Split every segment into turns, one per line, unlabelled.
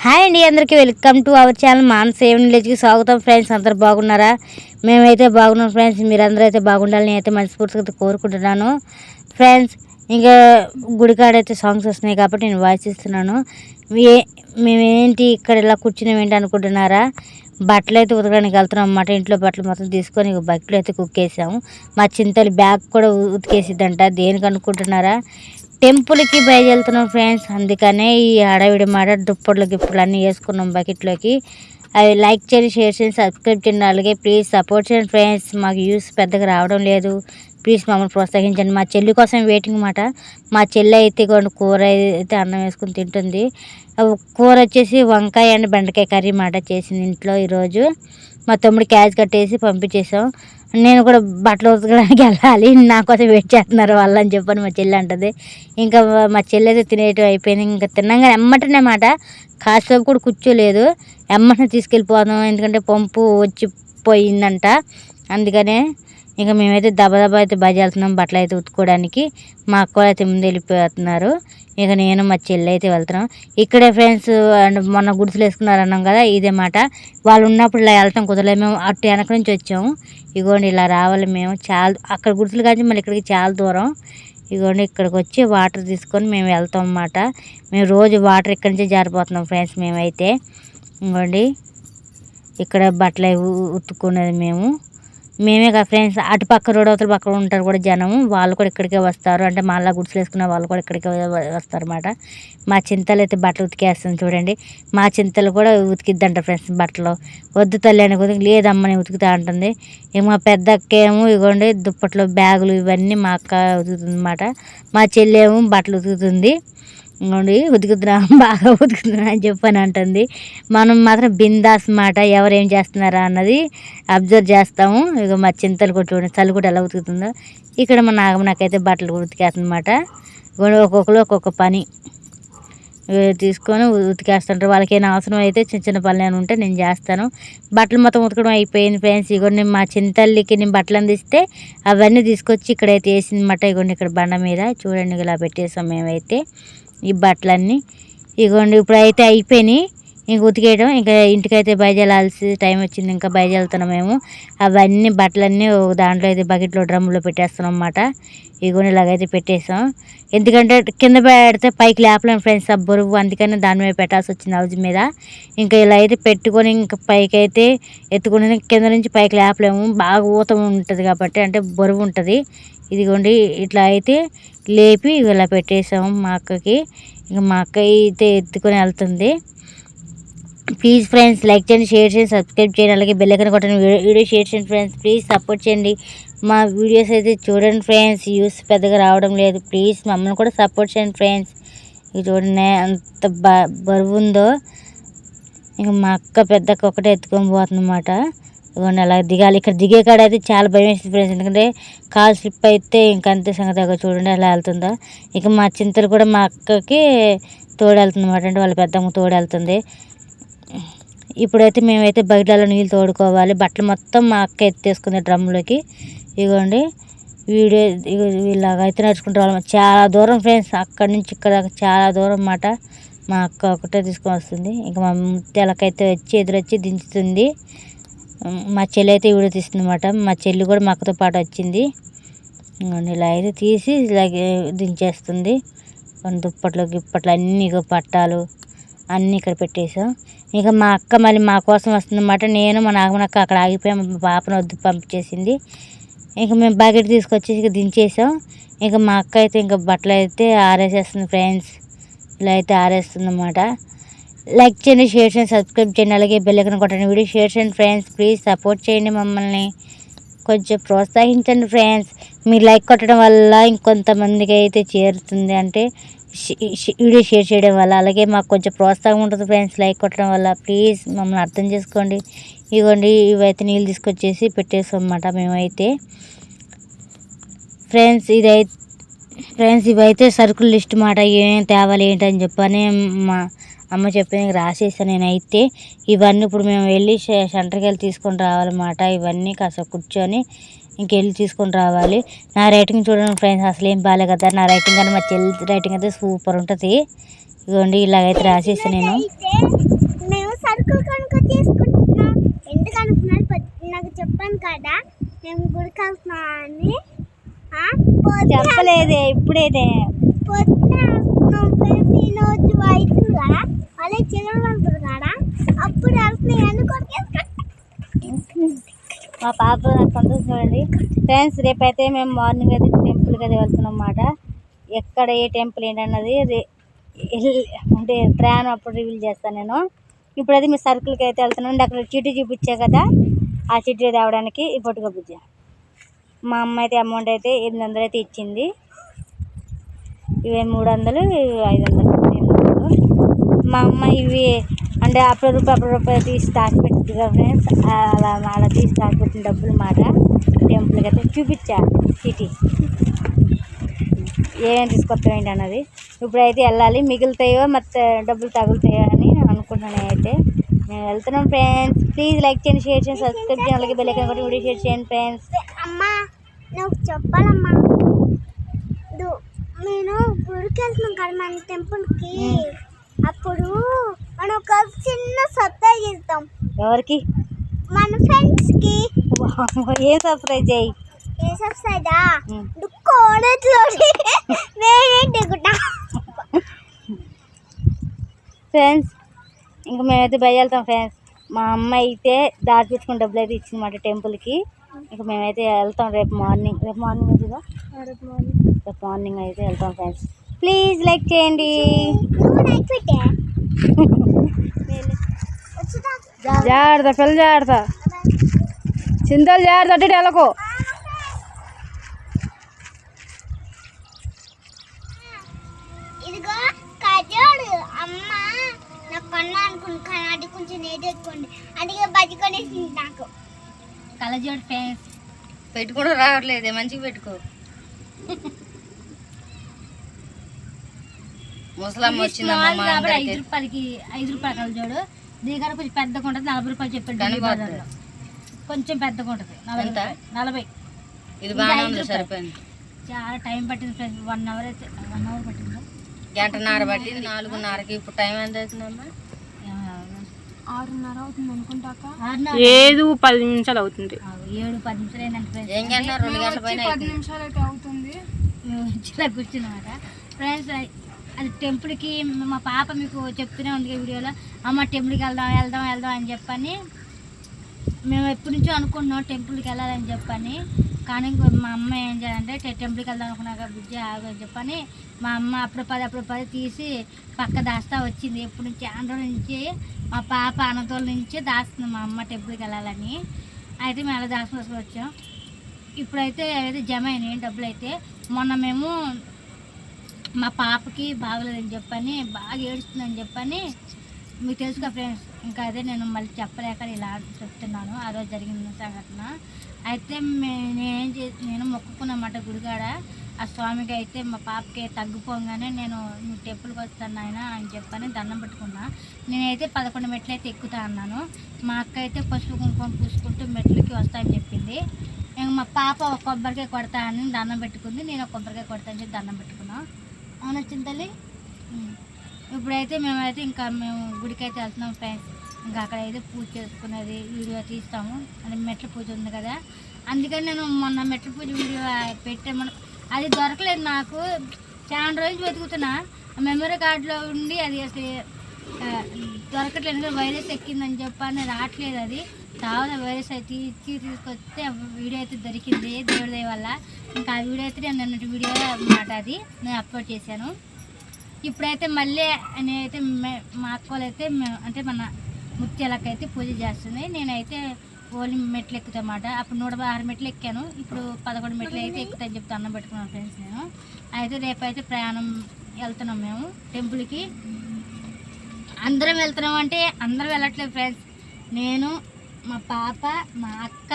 Hi అండి, అందరికీ welcome to our channel మానస విలేజ్కి స్వాగతం. ఫ్రెండ్స్ అందరు బాగున్నారా? మేమైతే బాగున్నాం ఫ్రెండ్స్. మీరందరూ అయితే బాగుండాలని అయితే మనస్ఫూర్తిగా కోరుకుంటున్నాను. ఫ్రెండ్స్ ఇంకా గుడికాడైతే సాంగ్స్ వస్తున్నాయి కాబట్టి నేను వాయిస్ ఇస్తున్నాను. మేమేంటి ఇక్కడ ఇలా కూర్చున్నాం ఏంటి అనుకుంటున్నారా? బట్టలు అయితే ఉతకడానికి వెళ్తున్నాం అన్నమాట. ఇంట్లో బట్టలు మొత్తం తీసుకొని బట్టలు అయితే కుక్కేసాము. మా చింతలు బ్యాగ్ కూడా ఉతికేసిద్దంట. దేనికి అనుకుంటున్నారా? టెంపుల్కి బయలుదేరుతున్నాం ఫ్రెండ్స్. అందుకనే ఈ హడావిడి మాట దుప్పట్లు గిప్పట్లు అన్నీ వేసుకున్నాం బకెట్లోకి. అవి లైక్ చేయండి, షేర్ చేయండి, సబ్స్క్రైబ్ చేయండి. అలాగే ప్లీజ్ సపోర్ట్ చేయండి ఫ్రెండ్స్. మాకు వ్యూస్ పెద్దగా రావడం లేదు, ప్లీజ్ మమ్మల్ని ప్రోత్సహించండి. మా చెల్లి కోసం వెయిటింగ్ మాట. మా చెల్లి అయితే కొన్ని కూర అయితే అన్నం వేసుకుని తింటుంది. కూర వచ్చేసి వంకాయ అండ్ బెండకాయ కర్రీ మాట చేసింది ఇంట్లో ఈరోజు. మా తమ్ముడు క్యాష్ కట్టేసి పంపించేసాం. నేను కూడా బట్టలు ఉతకడానికి వెళ్ళాలి, నా కోసం వెయిట్ చేస్తున్నారు వాళ్ళు అని చెప్పని మా చెల్లి అంటుంది. ఇంకా మా చెల్లి అయితే తినేయటం అయిపోయింది. ఇంకా తిన్నాగా ఎమ్మటనే మాట, కాసేపు కూడా కూర్చోలేదు, ఎమ్మటనే తీసుకెళ్ళిపోదాం. ఎందుకంటే పంపు వచ్చి పోయిందంట. అందుకనే ఇంకా మేమైతే దబదబా అయితే వెళ్తున్నాం బట్టలు అయితే ఉతుక్కోవడానికి. మా అక్క అయితే ముందు వెళ్ళిపోతున్నారు. ఇక నేను మా చెల్లి అయితే వెళ్తున్నాం. ఇక్కడే ఫ్రెండ్స్ మొన్న గుడిసెలు వేసుకున్నారన్నాం కదా, ఇదే మాట. వాళ్ళు ఉన్నప్పుడు ఇలా వెళ్ళటం కుదరలేదు, మేము అటు వెనక నుంచి వచ్చాము. ఇగోండి ఇలా రావాలి మేము. చాలా అక్కడ గుడిసెలు కానీ మళ్ళీ ఇక్కడికి చాలా దూరం. ఇగోండి ఇక్కడికి వచ్చి వాటర్ తీసుకొని మేము వెళ్తాం అన్నమాట. మేము రోజు వాటర్ ఇక్కడి నుంచే జారిపోతున్నాం ఫ్రెండ్స్. మేమైతే ఇగోండి ఇక్కడ బట్టలు ఉతుక్కునేది మేమే కదా ఫ్రెండ్స్. అటు పక్క రోడ్ అవతల పక్కన ఉంటారు కూడా జనం, వాళ్ళు కూడా ఇక్కడికే వస్తారు. అంటే మళ్ళీ గుడిసెలు వేసుకున్న వాళ్ళు కూడా ఇక్కడికే వస్తారు అన్నమాట. మా చింతలు అయితే బట్టలు ఉతికేస్తుంది చూడండి. మా చింతలు కూడా ఉతికిద్దంట ఫ్రెండ్స్ బట్టలు. వద్దు తల్లి అని కొద్దిగా లేదమ్మని ఉతుకుతా అంటుంది. ఇక మా పెద్ద అక్క ఏమో ఇగోండి దుప్పట్లు బ్యాగులు ఇవన్నీ మా అక్క ఉతుకుతుంది అన్నమాట. మా చెల్లి ఏమో బట్టలు ఉతుకుతుంది. ఇంకోండి ఉతుకుతున్నా బాగా ఉతుకుతున్నా అని చెప్పని అంటుంది. మనం మాత్రం బిందాస్ మాట, ఎవరు ఏం చేస్తున్నారా అన్నది అబ్జర్వ్ చేస్తాము. ఇక మా చింతలు కూడా చూడండి చల్లి కూడా ఎలా ఉతుకుతుందో. ఇక్కడ మా నాకైతే బట్టలు ఉతికేస్తుందన్నమాట. ఒక్కొక్కరు ఒక్కొక్క పని తీసుకొని ఉతికేస్తుంటారు. వాళ్ళకి ఏమైనా అవసరం అయితే చిన్న చిన్న పనులు ఏమైనా ఉంటే నేను చేస్తాను. బట్టలు మొత్తం ఉతకడం అయిపోయింది ఫ్రెండ్స్. ఇగోండి నేను మా చింతల్లికి నేను బట్టలు అందిస్తే అవన్నీ తీసుకొచ్చి ఇక్కడైతే వేసిందన్నమాట. ఇగోండి ఇక్కడ బండ మీద చూడండి ఇలా పెట్టేసాం మేమైతే ఈ బట్టలన్నీ. ఇగోండి ఇప్పుడైతే అయిపోయినాయి ఇంక ఉతికేయడం. ఇంకా ఇంటికైతే బయలుదేరాల్సి టైం వచ్చింది, ఇంకా బయలుదేరుతున్నాం మేము. అవన్నీ బట్టలన్నీ దాంట్లో అయితే బకెట్లో డ్రమ్ములో పెట్టేస్తున్నాం అన్నమాట. ఇగోండి ఇలాగైతే పెట్టేసాం. ఎందుకంటే కింద పెడితే పైకి లేపలేము ఫ్రెండ్స్ ఆ బరువు, అందుకని దాని మీద పెట్టాల్సి వచ్చింది హౌజ్ మీద. ఇంకా ఇలా అయితే పెట్టుకొని ఇంకా పైకి అయితే ఎత్తుకుని కింద నుంచి పైకి లేపలేము, బాగా ఊత ఉంటుంది కాబట్టి, అంటే బరువు ఉంటుంది. ఇదిగోండి ఇట్లా అయితే లేపి ఇలా పెట్టేసాము మా అక్కకి. ఇంకా మా అక్క అయితే ఎత్తుకొని వెళ్తుంది. ప్లీజ్ ఫ్రెండ్స్ లైక్ చేయండి, షేర్ చేయండి, సబ్స్క్రైబ్ చేయండి. అలాగే బెల్ ఐకాన్ కొట్టండి, వీడియో షేర్ చేయండి ఫ్రెండ్స్. ప్లీజ్ సపోర్ట్ చేయండి. మా వీడియోస్ అయితే చూడండి ఫ్రెండ్స్. వ్యూస్ పెద్దగా రావడం లేదు, ప్లీజ్ మమ్మల్ని కూడా సపోర్ట్ చేయండి ఫ్రెండ్స్. ఇక చూడండి అంత బరువు ఉందో. ఇంకా మా అక్క పెద్దక్క ఒకటే ఎత్తుకొని పోతుంది అన్నమాట. ఇవన్నీ అలా దిగాలి. ఇక్కడ దిగే కాడ అయితే చాలా భయం వేస్తుంది ఫ్రెండ్స్, ఎందుకంటే కాలు స్లిప్ అయితే ఇంకంతే సంగతి. చూడండి ఎలా వెళ్తుందో. ఇక మా చింతలు కూడా మా అక్కకి తోడెళ్తుంది అన్నమాట, అంటే వాళ్ళ పెద్దమ్మ తోడెళ్తుంది. ఇప్పుడైతే మేమైతే బయటలో నీళ్ళు తోడుకోవాలి. బట్టలు మొత్తం మా అక్క ఎత్తేసుకుంది డ్రమ్లోకి. ఇగోండి ఇలాగైతే నడుచుకుంటూ రావాలి. చాలా దూరం ఫ్రెండ్స్, అక్కడి నుంచి ఇక్కడ చాలా దూరం అన్నమాట. మా అక్క ఒకటే తీసుకొని వస్తుంది. ఇంకా మా ముత్యాలకైతే ఎదురొచ్చి దించుతుంది. మా చెల్లి అయితే వీడియో తీస్తుంది అన్నమాట. మా చెల్లి కూడా మా అక్కతో పాటు వచ్చింది. ఇలా అయితే తీసి ఇలాగే దించేస్తుంది. దుప్పట్లు గిప్పట్లు అన్నీ పట్టాలు అన్నీ ఇక్కడ పెట్టేసాం. ఇక మా అక్క మళ్ళీ మా కోసం వస్తుందన్నమాట. నేను మా నాగమనక్క అక్కడ ఆగిపోయాం, మా పాపను వద్దు పంపించేసింది. ఇంకా మేము బకెట్ తీసుకొచ్చేసి ఇక దించేసాం. ఇంకా మా అక్క అయితే ఇంకా బట్టలు అయితే ఆరేసేస్తుంది ఫ్రెండ్స్. ఇలా అయితే ఆరేస్తుంది అన్నమాట. లైక్ చేయండి, షేర్ చేయండి, సబ్స్క్రైబ్ చేయండి. అలాగే బెల్ ఐకాన్ కొట్టండి, వీడియో షేర్ చేయండి ఫ్రెండ్స్. ప్లీజ్ సపోర్ట్ చేయండి, మమ్మల్ని కొంచెం ప్రోత్సహించండి ఫ్రెండ్స్. మీరు లైక్ కొట్టడం వల్ల ఇంకొంతమందికి అయితే చేరుతుంది, అంటే వీడియో షేర్ చేయడం వల్ల. అలాగే మాకు కొంచెం ప్రోత్సాహం ఉంటుంది ఫ్రెండ్స్ లైక్ కొట్టడం వల్ల. ప్లీజ్ మమ్మల్ని అర్థం చేసుకోండి. ఇవ్వండి ఇవైతే నీళ్ళు తీసుకొచ్చేసి పెట్టేస్తాం అన్నమాట మేమైతే. ఫ్రెండ్స్ ఇవైతే సరుకుల లిస్ట్ మాట. ఏమేమి తేవాలి ఏంటని చెప్పని మా అమ్మ చెప్పింది, రాసేసాను నేనైతే. ఇవన్నీ ఇప్పుడు మేము వెళ్ళి సెంటర్కి వెళ్ళి తీసుకొని రావాలన్నమాట. ఇవన్నీ కాస్త కూర్చొని ఇంకెళ్ళి తీసుకొని రావాలి. నా రైటింగ్ చూడండి ఫ్రెండ్స్, అసలు ఏం బాగాలే కదా నా రైటింగ్, కానీ మా చెల్లి రైటింగ్ అయితే సూపర్ ఉంటుంది. ఇదిగోండి ఇలాగైతే రాసేసాను నేను.
మేము సరుకులు కొనుక్కొని తీసుకుంటున్నాం. ఎందుకు అనుకున్నారు? నాకు చెప్పాను కదా మేము గుడికి వెళ్తున్నామని.
చెప్పలేదే, ఇప్పుడేదే
పొద్దున అవుతుంది కదా, అదే చిల్లర కదా, అప్పుడు వెళ్తున్నాయి అనుకోని
మా పాప నాకు సంతోషం చూడండి ఫ్రెండ్స్. రేపైతే మేము మార్నింగ్ అయితే టెంపుల్కి అయితే వెళ్తున్నాం అన్నమాట. ఎక్కడ ఏ టెంపుల్ ఏంటన్నది అంటే ప్రయాణం అప్పుడు రివీల్ చేస్తాను నేను. ఇప్పుడైతే మీ సర్కిల్కి అయితే వెళ్తున్నాను. అక్కడ చీటీ చూపించా కదా, ఆ చీటీ తేవడానికి ఇప్పుడు బుజ్జ మా అమ్మ అయితే అమౌంట్ అయితే 800 అయితే ఇచ్చింది. ఇవి 300, ఇవి 500. మా అమ్మ ఇవి అంటే అప్పుడు రూపాయి తీసి దాచి పెట్టింది కదా ఫ్రెండ్స్. అలా తీసి దాచి పెట్టిన డబ్బులు మాట టెంపుల్కి అయితే చూపించా చీటీ ఏమేమి తీసుకొస్తాం ఏంటి అన్నది. ఇప్పుడైతే వెళ్ళాలి. మిగులుతాయో ಮತ್ತೆ డబ్బులు తగులుతాయో అని అనుకుంటున్నాను. అయితే మేము వెళ్తున్నాం ఫ్రెండ్స్. ప్లీజ్ లైక్ చేయండి, షేర్ చేయండి, సబ్స్క్రైబ్ చేయండి, అలాగే బెల్ ఐకాన్ కొట్టి వీడియో షేర్ చేయండి ఫ్రెండ్స్.
అమ్మా నువ్వు చెప్పాలమ్మా, నేను గుడికి వెళ్తున్నాం కదా మన టెంపుల్కి. అప్పుడు మనం ఒక చిన్న సర్ప్రైజ్ ఇస్తాం.
ఎవరికి?
మన ఫ్రెండ్స్కి.
ఏ సర్ప్రైజ్ చేయి?
ఏ సర్ప్రైజా? కాలేజ్లో నేనేంటి
ఫ్రెండ్స్. ఇంకా మేమైతే వెళ్తాం ఫ్రెండ్స్. మా అమ్మ అయితే దాచి పెట్టుకుని డబ్బులు అయితే ఇచ్చిందన్నమాట టెంపుల్కి. ఇంకా మేమైతే వెళ్తాం రేపు మార్నింగ్ వద్దుగా, రేపు మార్నింగ్ అయితే వెళ్తాం ఫ్రెండ్స్. ప్లీజ్ లైక్ చేయండి. జాగ్రత్త పిల్లలు, జాగ్రత్త చింతలు, జాగ్రత్త అటు వెళ్ళకో.
ఇదిగో కజోడు అమ్మ నాకు కొన్నా అనుకున్నాను. అది కొంచెం నేర్చుకోండి, అది బజ్జి కొనేసింది నాకు.
కలజోడు ఫ్రెండ్స్ పెట్టుకోవడం రావట్లేదే, మంచిగా పెట్టుకో. ముసలమ్మ వచ్చింది 5 రూపాయలకి 5 రూపాయల కలజోడు. దీనికన్నా కొంచెం పెద్దగా ఉంటుంది, 40 రూపాయలు చెప్పాడు. కొంచెం పెద్దగా ఉంటుంది 40. ఇది బాగా సరిపోయింది. చాలా టైం పట్టింది ఫ్రెండ్స్. 1 అవర్ అయితే 1 అవర్ పట్టింది. గంటన్నర పట్టింది. 4:30కి. ఇప్పుడు టైం ఎంత అవుతుందమ్మా?
6:30 అవుతుంది అనుకుంటాక.
10 నిమిషాలు అవుతుంది.
7-10 నిమిషాలు అయిందంటే
ఏం గంట 2 గంటల పైన
10 నిమిషాలు అయితే అవుతుంది.
మేము ఇలా కూర్చున్నమాట ఫ్రెండ్స్. అది టెంపుల్కి మా పాప మీకు చెప్తూనే ఉంది వీడియోలో, అమ్మ టెంపుల్కి వెళ్దాం అని చెప్పని. మేము ఎప్పటి నుంచో అనుకుంటున్నాం టెంపుల్కి వెళ్ళాలని చెప్పని. కానీ మా అమ్మ ఏం చేయాలంటే టెంపుల్కి వెళ్దాం అనుకున్నాక బుజ్జి ఆగు అని చెప్పని మా అమ్మ అప్పుడు 10 తీసి పక్క దాస్తా వచ్చింది. ఎప్పటి నుంచి ఆంధ్ర నుంచి మా పాప అనంతోళ్ళ నుంచి దాస్తుంది మా అమ్మ టెంపుల్కి వెళ్ళాలని. అయితే మేము అలా దాచుకొని వచ్చాం. ఇప్పుడైతే ఏదైతే జమ అయినాయి డబ్బులు. అయితే మొన్న మేము మా పాపకి బాగలేదని చెప్పని, బాగా ఏడుస్తుందని చెప్పని, మీకు తెలుసుగా ఫ్రెండ్స్. ఇంకా అదే నేను మళ్ళీ చెప్పలేక ఇలా చెప్తున్నాను. ఆ రోజు జరిగిన సంఘటన. అయితే నేను మొక్కుకున్నమాట గుడికాడ ఆ స్వామికి. అయితే మా పాపకి తగ్గిపోగానే నేను టెంపుల్కి వస్తాను ఆయన అని చెప్పని దండం పెట్టుకున్నా. నేనైతే 11 మెట్లు అయితే ఎక్కుతా అన్నాను. మా అక్క అయితే పసుపు కుంకుమ పూసుకుంటూ మెట్లకి వస్తానని చెప్పింది. ఇంక మా పాప ఒక కొబ్బరికాయ కొడతా అని దండం పెట్టుకుంది. నేను ఒక కొబ్బరికాయ కొడతా అని చెప్పి దండం పెట్టుకున్నాం. అవును వచ్చింది తల్లి. ఇప్పుడైతే మేము గుడికి అయితే వెళ్తున్నాం ఫ్రెండ్స్. ఇంకా అక్కడైతే పూజ చేసుకునేది వీడియో తీస్తాము. అది మెట్ల పూజ ఉంది కదా, అందుకని నేను మొన్న మెట్ల పూజ వీడియో పెట్టాము. అది దొరకలేదు నాకు. చాలా రోజులు వెతుకుతున్నా మెమరీ కార్డులో ఉండి, అది అసలు దొరకట్లేదు. వైరస్ ఎక్కిందని చెప్పని రావట్లేదు. అది తర్వాత వైరస్ అయితే తీసుకొస్తే వీడియో అయితే దొరికింది దేవుడి దయ వల్ల. ఇంకా ఆ వీడియో అయితే నేను నిన్నటి వీడియో అన్నమాట, అది నేను అప్లోడ్ చేశాను. ఇప్పుడైతే మళ్ళీ నేనైతే మా అక్కలు అయితే అంటే మన ముత్యాలకైతే పూజ చేస్తుంది. నేనైతే ఓన్లీ మెట్లు ఎక్కుతామాట. అప్పుడు 116 మెట్లు ఎక్కాను. ఇప్పుడు 11 మెట్లు అయితే ఎక్కుతాయని చెప్తే అన్నం పెట్టుకున్నాను ఫ్రెండ్స్ నేను. అయితే రేపైతే ప్రయాణం వెళ్తున్నాం మేము టెంపుల్కి. అందరం వెళ్తున్నాం అంటే అందరం వెళ్ళట్లేదు ఫ్రెండ్స్. నేను, మా పాప, మా అక్క,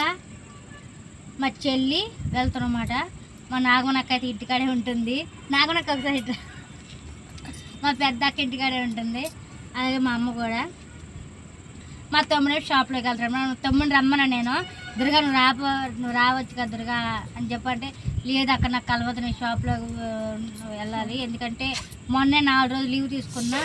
మా చెల్లి వెళ్తున్నమాట. మా నాగమనక్క అయితే ఇంటికాడే ఉంటుంది. నాగమనక్క ఒకసారి మా పెద్ద అక్క ఇంటికాడే ఉంటుంది. అలాగే మా అమ్మ కూడా. మా తమ్ముడు షాప్లోకి వెళ్తాడు. మా తమ్ముడిని రమ్మన్నా నేను, దుర్గా నువ్వు రావచ్చు కదా దుర్గా అని చెప్పంటే, లేదు అక్కడ నాకు కలవదు, నేను షాప్లో వెళ్ళాలి. ఎందుకంటే మొన్నే 4 రోజులు లీవ్ తీసుకున్నా.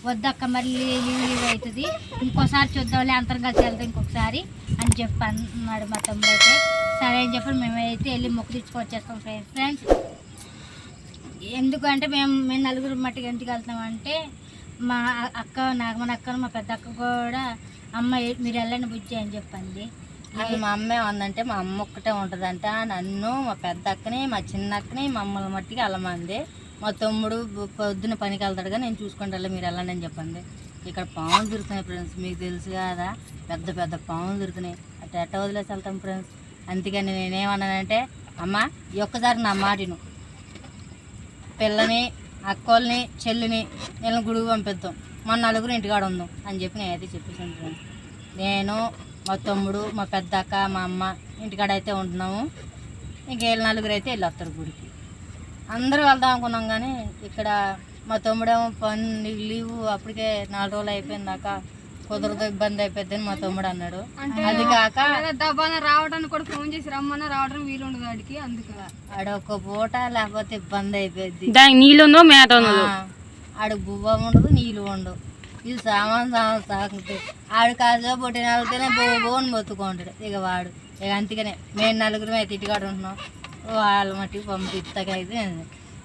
వద్దక్క మళ్ళీ లీవ్ అవుతుంది, ఇంకోసారి చూద్దాంలే అందరం కలిసి వెళ్తాం ఇంకొకసారి అని చెప్పి అన్నాడు మా తమ్ముడు అయితే. సరే అని చెప్పి మేమైతే వెళ్ళి మొక్కు తెచ్చుకొచ్చేస్తాం ఫ్రెండ్స్. ఎందుకంటే మేము నలుగురు మట్టికి ఎందుకు వెళ్తామంటే మా నాగమణ అక్కను మా పెద్ద అక్క కూడా అమ్మ మీరు వెళ్ళండి బుజ్జి అని చెప్పింది.
అది మా అమ్మ ఏమందంటే మా అమ్మ ఒక్కటే ఉంటుందంట, నన్ను మా పెద్ద అక్కని మా చిన్న అక్కని మమ్మల్ని మట్టికి వెళ్ళమంది. మా తమ్ముడు పొద్దున్న పనికి వెళ్తాడుగా, నేను చూసుకుంటా మీరు వెళ్ళండి అని చెప్పింది. ఇక్కడ పాములు దొరుకుతున్నాయి ఫ్రెండ్స్, మీకు తెలుసు కదా, పెద్ద పెద్ద పాములు దొరుకుతున్నాయి. అట్లా ఎట్ట వదిలేసి వెళ్తాం ఫ్రెండ్స్. అందుకని నేనేమన్నానంటే అమ్మ ఈ ఒక్కసారి నా మాటిను, పిల్లని అక్కోళ్ళని చెల్లిని వీళ్ళని గుడికి పంపిద్దాం, మన నలుగురు ఇంటికాడ ఉందాం అని చెప్పి నేనైతే చెప్పేసాను ఫ్రెండ్స్. నేను మా తమ్ముడు మా పెద్ద అక్క మా అమ్మ ఇంటికాడ అయితే ఉంటున్నాము. ఇంక వీళ్ళ నలుగురు అయితే వెళ్ళి వస్తారు గుడికి. అందరూ వెళ్దాం అనుకున్నాం కానీ ఇక్కడ మా తమ్ముడేమో పని లీవు అప్పటికే 4 రోజులు అయిపోయిందాక కుదరదు, ఇబ్బంది అయిపోద్ది అని మా తమ్ముడు అన్నాడు. అది కాక
రావడానికి కూడా ఫోన్ చేసి రమ్మన్నా రావడం వీలు ఉండదు వాడికి, అందుకు
ఆడ ఒక పూట లేకపోతే ఇబ్బంది అయిపోద్ది.
నీళ్ళు ఉందో మేత
ఆడు బువ్వ ఉండదు నీళ్ళు ఉండవు, ఇది సామాన్ సాగుతుంది. ఆడు కాదు పొట్టిన వాళ్ళతోనే బోని బతుకుంటాడు ఇక వాడు. ఇక అందుకనే మేము నలుగురు అయితే ఇంటికాడ ఉంటున్నాం, వాళ్ళ మట్టికి పంపిస్తాకైతే.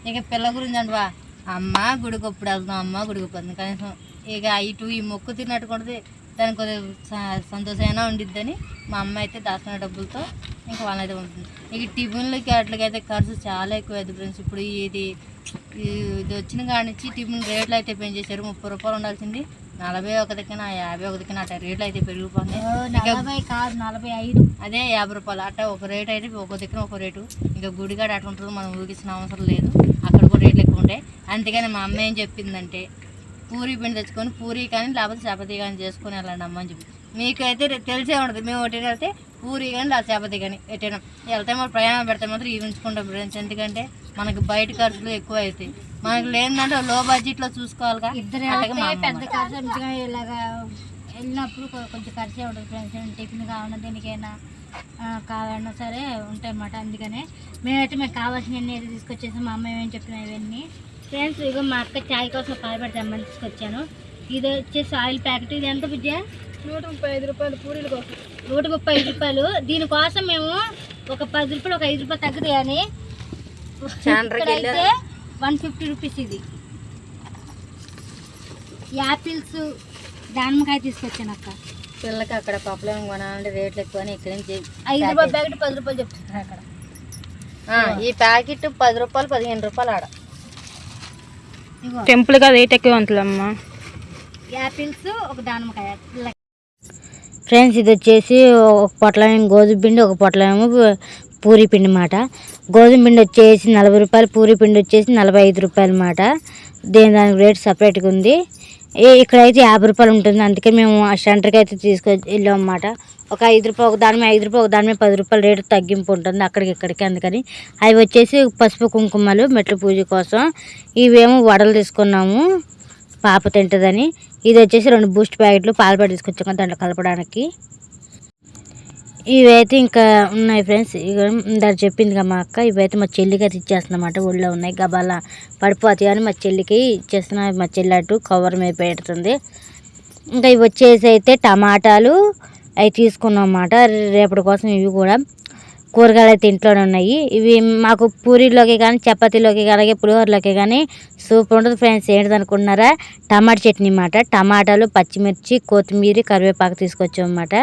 ఇక పిల్ల గురించి అంటే బా అమ్మ గుడికి ఎప్పుడు వెళ్తాం, అమ్మ గుడికి పోతుంది కనీసం ఇక ఇటు ఈ మొక్కు తిన్నట్టుకుంటుంది, దానికి కొద్దిగా సంతోషమైనా ఉండిద్దని మా అమ్మ అయితే దాచుకునే డబ్బులతో ఇంకా వాళ్ళైతే ఉంటుంది. ఇక టిఫిన్లకి వాటికైతే ఖర్చు చాలా ఎక్కువ అవుతుంది ఫ్రెండ్స్. ఇప్పుడు ఇది వచ్చిన కాడి నుంచి టిఫిన్ రేట్లు అయితే పెంచేశారు. 30 రూపాయలు ఉండాల్సింది 41 దిక్కున 51 దిక్కున అట్లా రేట్లు అయితే పెరిగిపోతుంది.
45
అదే 50 రూపాయలు అట్లా ఒక రేట్ అయితే ఒక దిక్కున ఒక రేటు. ఇంకా గుడిగాడ అట్లా ఉంటుంది, మనం ఊగిసిన అవసరం లేదు, అక్కడ కూడా రేట్లు ఎక్కువ ఉంటాయి. అందుకని మా అమ్మ ఏం చెప్పిందంటే పూరీ పిండి తెచ్చుకొని పూరీ కానీ లేకపోతే చపాతీ కానీ చేసుకొని వెళ్ళండి అమ్మ అని చెప్పి. మీకైతే తెలిసే ఉంటుంది, మేము ఒకటి వెళ్తే పూరీ కానీ లేదా చపాతీ కానీ ఎట్టైనా వెళ్తే మరి ప్రయాణం పెడితే మాత్రం ఇవి ఉంచుకుంటాం ఫ్రెండ్స్. ఎందుకంటే మనకి బయట ఖర్చులు ఎక్కువ అవుతాయి, మనకి లేదంటే లో బడ్జెట్లో చూసుకోవాలిగా.
ఇద్దరు పెద్ద ఖర్చు ఇలాగా వెళ్ళినప్పుడు కొంచెం ఖర్చే ఉంటుంది ఫ్రెండ్స్. టిఫిన్ కావాలన్నా దేనికైనా కావాలన్నా సరే ఉంటాయి అన్నమాట. అందుకనే మేము కావాల్సినవన్నీ అయితే తీసుకొచ్చేసాం. మా అమ్మ ఏమేమి చెప్పినా ఇవన్నీ ఫ్రెండ్స్. ఇక మా అక్క చాయ్ కోసం పాల్పడతామని తీసుకొచ్చాను. ఇది వచ్చేసి ఆయిల్ ప్యాకెట్. ఇది ఎంత బుజ్జ?
135 రూపాయలు పూరీల కోసం.
135 రూపాయలు. దీనికోసం మేము ఒక 10 రూపాయలు ఒక 5 రూపాయలు తగ్గుతాయి అని ఇక్కడైతే 150 రూపీస్. ఇది యాపిల్స్ దానిమ్మకాయ తీసుకొచ్చాను అక్క.
పిల్లలకి అక్కడ పప్పులేం కొనాలంటే రేట్లు ఎక్కువ అని ఇక్కడ నుంచి
5 రూపాయల ప్యాకెట్ 10 రూపాయలు చెప్తున్నారు అక్కడ.
ఈ ప్యాకెట్ 10 రూపాయలు 15 రూపాయలు ఆడ.
టెంపుల్గా రేట్ ఎక్కువ ఉంటుందమ్మా.
యాపిల్స్ ఒక దానిమ్మకాయ ఫ్రెండ్స్. ఇది వచ్చేసి ఒక పొట్లమేమో గోధుమ పిండి, ఒక పొట్లమేమో పూరీ పిండి అన్నమాట. గోధుమ పిండి వచ్చేసి 40 రూపాయలు, పూరీ పిండి వచ్చేసి 45 రూపాయలు అన్నమాట. దానికి రేట్ సపరేట్గా ఉంది. ఇక్కడైతే 50 రూపాయలు ఉంటుంది. అందుకే మేము ఆ సెంటర్కి అయితే తీసుకొచ్చి వెళ్ళాం అన్నమాట. ఒక 5 రూపాయలు ఒక దాని మీద 5 రూపాయలు ఒక దాని మీద 10 రూపాయలు రేటు తగ్గింపు ఉంటుంది అక్కడికి ఇక్కడికి. అందుకని అవి వచ్చేసి పసుపు కుంకుమలు మెట్ల పూజ కోసం. ఇవేమో వడలు తీసుకున్నాము పాప తింటుందని. ఇది వచ్చేసి 2 బూస్ట్ ప్యాకెట్లు పాలపాటు తీసుకొచ్చాము దాంట్లో కలపడానికి. ఇవైతే ఇంకా ఉన్నాయి ఫ్రెండ్స్. ఇక దాన్ని చెప్పింది కదా మా అక్క, ఇవైతే మా చెల్లికి అయితే ఇచ్చేస్తున్నమాట. ఒళ్ళో ఉన్నాయి గబాలా పడిపోతాయి అని మా చెల్లికి ఇచ్చేస్తున్నా. మా చెల్లి అటు కవర్ మీద పెడుతుంది. ఇంకా ఇవి వచ్చేసి అయితే టమాటాలు అవి తీసుకున్నాం అన్నమాట రేపటి కోసం. ఇవి కూడా కూరగాయలు అయితే ఇంట్లోనే ఉన్నాయి. ఇవి మాకు పూరీలోకి కానీ చపాతీలోకి కానీ పులిహోరలోకి కానీ సూపర్ ఉంటుంది ఫ్రెండ్స్. ఏంటిది అనుకుంటున్నారా? టమాటా చట్నీ అన్నమాట. టమాటాలు, పచ్చిమిర్చి, కొత్తిమీర, కరివేపాకు తీసుకొచ్చాం అన్నమాట.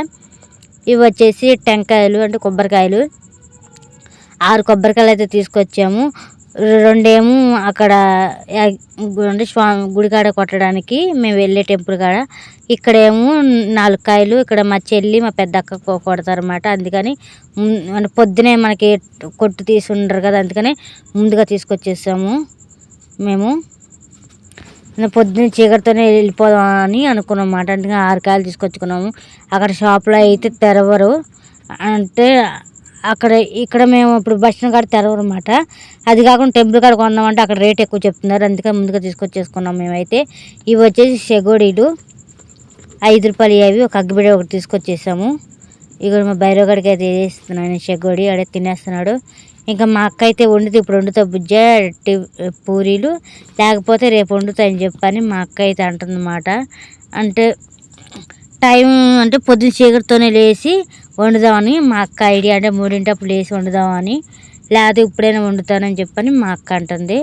ఇవి వచ్చేసి టెంకాయలు అంటే కొబ్బరికాయలు 6 కొబ్బరికాయలు అయితే తీసుకొచ్చాము. 2 ఏమో అక్కడ అంటే స్వామి గుడికాడ కొట్టడానికి మేము వెళ్ళే టెంపుల్ కాడ. ఇక్కడేమో 4 కాయలు. ఇక్కడ మా చెల్లి మా పెద్ద అక్క కొడతారన్నమాట. అందుకని అంటే పొద్దునే మనకి కొట్టు తీసి ఉండరు కదా, అందుకని ముందుగా తీసుకొచ్చేసాము మేము. పొద్దున్న చీకటితోనే వెళ్ళిపోదాం అని అనుకున్నాం అన్నమాట. అందుకని 6 కాయలు తీసుకొచ్చుకున్నాము. అక్కడ షాప్లో అయితే తెరవరు, అంటే ఇక్కడ మేము ఇప్పుడు బస్ స్టాండ్ కాడ తెరవరు అన్నమాట. అది కాకుండా టెంపుల్ కాడ కొన్నామంటే అక్కడ రేట్ ఎక్కువ చెప్తున్నారు, అందుకని ముందుగా తీసుకొచ్చేసుకున్నాం మేమైతే. ఇవి వచ్చేసి చెగోడీలు 5 రూపాయలు. అవి ఒక అగ్గిబిడ ఒకటి తీసుకొచ్చేసాము. ఇక్కడ మా బైరోగడికి అయితే వేస్తున్నాను చెగోడి, అడే తినేస్తున్నాడు. ఇంకా మా అక్క అయితే వండితే ఇప్పుడు వండుతా బుజ్జ పూరీలు, లేకపోతే రేపు వండుతా అని చెప్పని మా అక్క అయితే అంటుందన్నమాట. అంటే టైం అంటే పొద్దున్న చీకటితోనే లేచి వండుదామని మా అక్క ఐడియా. అంటే 3 లేచి వండుదామని, లేకపోతే ఇప్పుడైనా వండుతానని చెప్పని మా అక్క అంటుంది.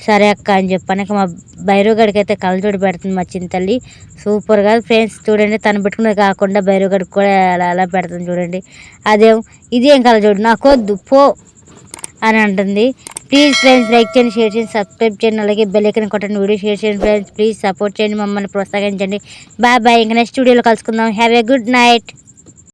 సరే అక్క అని చెప్పాను. మా భైరవగడికి అయితే కళ్ళజోడు పెడుతుంది మా చింతల్లి. సూపర్ కాదు ఫ్రెండ్స్, చూడండి తను పెట్టుకున్నది కాకుండా భైరవగడికి కూడా అలా పెడుతుంది చూడండి. ఇదేం కళ్ళజోడు, నాకొద్దు పో అని అంటుంది. ప్లీజ్ ఫ్రెండ్స్ లైక్ చేయండి, షేర్ చేయండి, సబ్స్క్రైబ్ చేయండి, అలాగే బెల్ ఐకాన్ కొట్టండి, వీడియో షేర్ చేయండి ఫ్రెండ్స్. ప్లీజ్ సపోర్ట్ చేయండి, మమ్మల్ని ప్రోత్సహించండి. Bye bye. ఇంకా నెక్స్ట్ వీడియోలో కలుసుకుందాం. Have a good night.